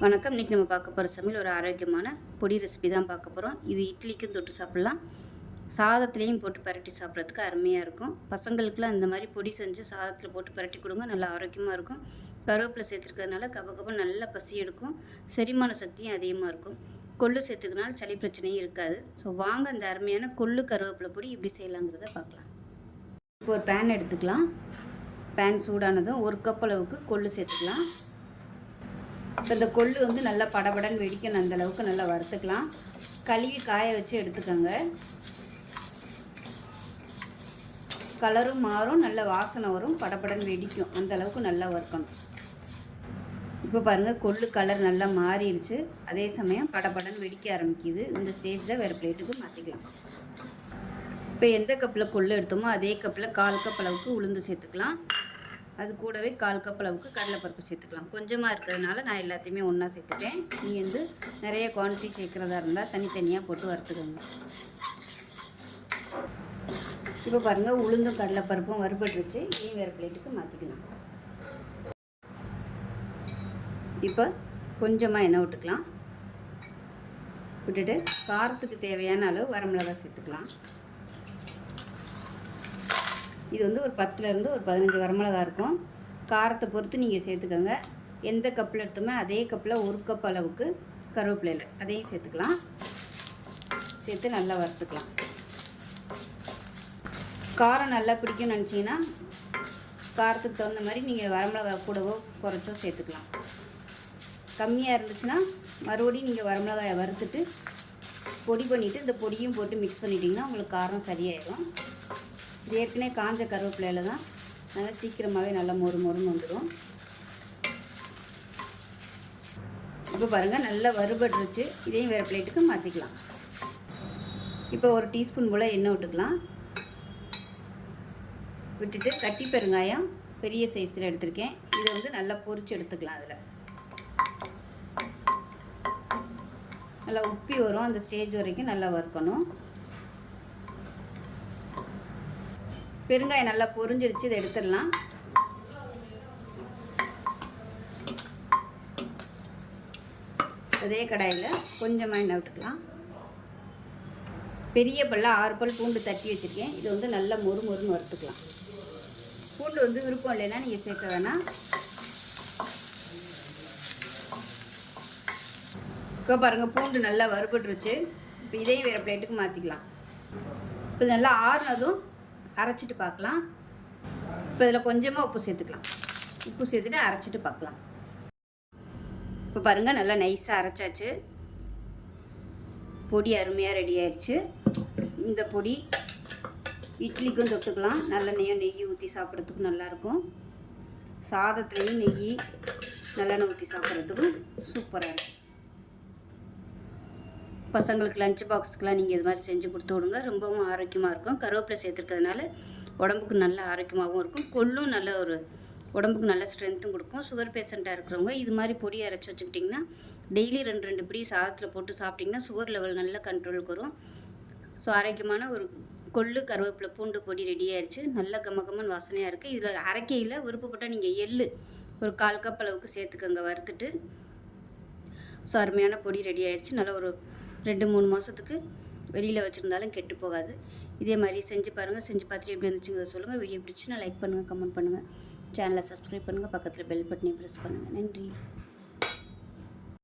வணக்கம். இன்றைக்கி நம்ம பார்க்க போகிற சமையல் ஒரு ஆரோக்கியமான பொடி ரெசிபி தான் பார்க்க போகிறோம். இது இட்லிக்கும் தொட்டு சாப்பிட்லாம், சாதத்துலேயும் போட்டு பரட்டி சாப்பிட்றதுக்கு அருமையாக இருக்கும். பசங்களுக்குலாம் இந்த மாதிரி பொடி செஞ்சு சாதத்தில் போட்டு பரட்டி கொடுங்க, நல்லா ஆரோக்கியமாக இருக்கும். கருவேப்பிலை சேர்த்துருக்கிறதுனால கபகபம் நல்லா பசி எடுக்கும், செரிமான சக்தியும் அதிகமாக இருக்கும். கொள்ளு சேர்த்துக்கிறதுனால சளி பிரச்சனையும் இருக்காது. ஸோ வாங்க இந்த அருமையான கொள்ளு கருவேப்பிலை பொடி எப்படி செய்யலாங்கிறத பார்க்கலாம். இப்போ ஒரு பேன் எடுத்துக்கலாம். பேன் சூடானதும் 1 கப் அளவுக்கு கொள்ளு சேர்த்துக்கலாம். இப்போ இந்த கொள்ளு நல்லா படபடன்னு வெடிக்கணும், அந்தளவுக்கு நல்லா வறுத்துக்கலாம். கழுவி காய வச்சு எடுத்துக்கோங்க. கலரும் மாறும், நல்ல வாசனை வரும், படபடன்னு வெடிக்கும், அந்தளவுக்கு நல்லா வறுக்கணும். இப்போ பாருங்கள், கொள்ளு கலர் நல்லா மாறிடுச்சு. அதே சமயம் படபடன்னு வெடிக்க ஆரம்பிக்குது. இந்த ஸ்டேஜில் வேறு பிளேட்டுக்கு மாற்றிக்கலாம். இப்போ எந்த கப்பில் கொள்ளு எடுத்தோமோ அதே கப்பில் 1/4 கப் அளவுக்கு உளுந்து சேர்த்துக்கலாம். அது கூடவே 1/4 கப் அளவுக்கு கடலைப்பருப்பு சேர்த்துக்கலாம். கொஞ்சமாக இருக்கிறதுனால நான் எல்லாத்தையுமே ஒன்றா சேர்த்துட்டேன். நீங்கள் நிறைய குவான்டிட்டி சேர்க்குறதா இருந்தால் தனித்தனியாக போட்டு வறுத்துக்கோங்க. இப்போ பாருங்கள், உளுந்தும் கடலைப்பருப்பும் வறுபட்டுருச்சு. இதையும் வேறு பிளேட்டுக்கு மாற்றிக்கலாம். இப்போ கொஞ்சமாக எண்ணெய் விட்டுக்கலாம். விட்டுட்டு காரத்துக்கு தேவையான அளவு வரமிளகாய் சேர்த்துக்கலாம். இது ஒரு 10லேருந்து ஒரு 15 வரமிளகா இருக்கும். காரத்தை பொறுத்து நீங்கள் சேர்த்துக்கோங்க. எந்த கப்பில் எடுத்தோமோ அதே கப்பில் 1 கப் அளவுக்கு கருவேப்பிலை அதையும் சேர்த்துக்கலாம். சேர்த்து நல்லா வறுத்துக்கலாம். காரம் நல்லா பிடிக்கும்னு நினச்சிங்கன்னா காரத்துக்கு தகுந்த மாதிரி நீங்கள் வரமிளகா கூடவோ குறைச்சோ சேர்த்துக்கலாம். கம்மியாக இருந்துச்சுன்னா மறுபடியும் நீங்கள் வரமிளகாயை வறுத்துட்டு பொடி பண்ணிவிட்டு இந்த பொடியும் போட்டு மிக்ஸ் பண்ணிட்டீங்கன்னா உங்களுக்கு காரம் சரியாயிடும். இது ஏற்கனவே காஞ்ச கருவேப்பிலையில் தான் நல்லா சீக்கிரமாகவே நல்லா மொறுன்னு வந்துடும். இப்போ பாருங்கள், நல்லா வறுபட்டுருச்சு. இதையும் வேறு பிளேட்டுக்கு மாற்றிக்கலாம். இப்போ 1 டீஸ்பூன் போல் எண்ணெய் விட்டுக்கலாம். விட்டுட்டு கட்டி பெருங்காயம் பெரிய சைஸில் எடுத்திருக்கேன். இதை நல்லா பொரிச்சு எடுத்துக்கலாம். அதில் நல்லா உப்பி வரும், அந்த ஸ்டேஜ் வரைக்கும் நல்லா வறுக்கணும். பெருங்காயம் நல்லா பொரிஞ்சிருச்சு, இதை எடுத்துடலாம். அதே கடாயில் கொஞ்சமாக எண்ணெய் விட்டுக்கலாம். பெரிய பல்ல 6 பல் பூண்டு தட்டி வச்சுருக்கேன். இது நல்லா மொறுன்னு வறுத்துக்கலாம். பூண்டு விருப்பம் இல்லைன்னா நீங்கள் சேர்க்க வேணாம். இப்போ பாருங்கள், பூண்டு நல்லா வறுபட்டுருச்சு. இப்போ இதையும் வேறு பிளேட்டுக்கு மாற்றிக்கலாம். இப்போ நல்லா ஆறுனதும் அரைச்சிட்டு பார்க்கலாம். இப்போ இதில் கொஞ்சமாக உப்பு சேர்த்துக்கலாம். உப்பு சேர்த்துட்டு அரைச்சிட்டு பார்க்கலாம். இப்போ பாருங்கள், நல்லா நைஸாக அரைச்சாச்சு. பொடி அருமையாக ரெடி ஆயிடுச்சு. இந்த பொடி இட்லிக்கும் தொட்டுக்கலாம். நல்லெண்ணெயும் நெய் ஊற்றி சாப்பிட்றதுக்கும் நல்லாயிருக்கும். சாதத்துலேயும் நெய் நல்லெண்ணெய் ஊற்றி சாப்பிட்றதுக்கும் சூப்பராக இருக்கும். பசங்களுக்கு லஞ்ச் பாக்ஸுக்கெலாம் நீங்கள் இது மாதிரி செஞ்சு கொடுத்து விடுங்க. ரொம்பவும் ஆரோக்கியமாக இருக்கும். கருவேப்பிலை சேர்த்துருக்கிறதுனால உடம்புக்கு நல்ல ஆரோக்கியமாகவும் இருக்கும். கொள்ளும் நல்ல உடம்புக்கு நல்ல ஸ்ட்ரென்த்தும் கொடுக்கும். சுகர் பேஷண்ட்டாக இருக்கிறவங்க இது மாதிரி பொடி அரைச்சி வச்சுக்கிட்டிங்கன்னா டெய்லி 2 பிடி சாதத்தில் போட்டு சாப்பிட்டிங்கன்னா சுகர் லெவல் நல்ல கண்ட்ரோலுக்கு வரும். ஸோ ஆரோக்கியமான ஒரு கொள்ளு கருவேப்பிலை பூண்டு பொடி ரெடி ஆயிடுச்சு. நல்ல கமகமன் வாசனையாக இருக்குது. இதில் அரைக்கையில் விருப்பப்பட்டால் நீங்கள் எள்ளு ஒரு 1/4 கப் அளவுக்கு சேர்த்துக்கோங்க வறுத்துட்டு. ஸோ அருமையான பொடி ரெடி ஆயிடுச்சு. நல்ல ஒரு 2-3 மாதத்துக்கு வெளியில் வச்சுருந்தாலும் கெட்டு போகாது. இதே மாதிரி செஞ்சு பாருங்கள். செஞ்சு பார்த்துட்டு எப்படி இருந்துச்சுங்கிறத சொல்லுங்கள். வீடியோ பிடிச்சுன்னா லைக் பண்ணுங்கள், கமெண்ட் பண்ணுங்கள், சேனலை சப்ஸ்கிரைப் பண்ணுங்கள், பக்கத்தில் பெல் பட்டனையும் ப்ரெஸ் பண்ணுங்கள். நன்றி.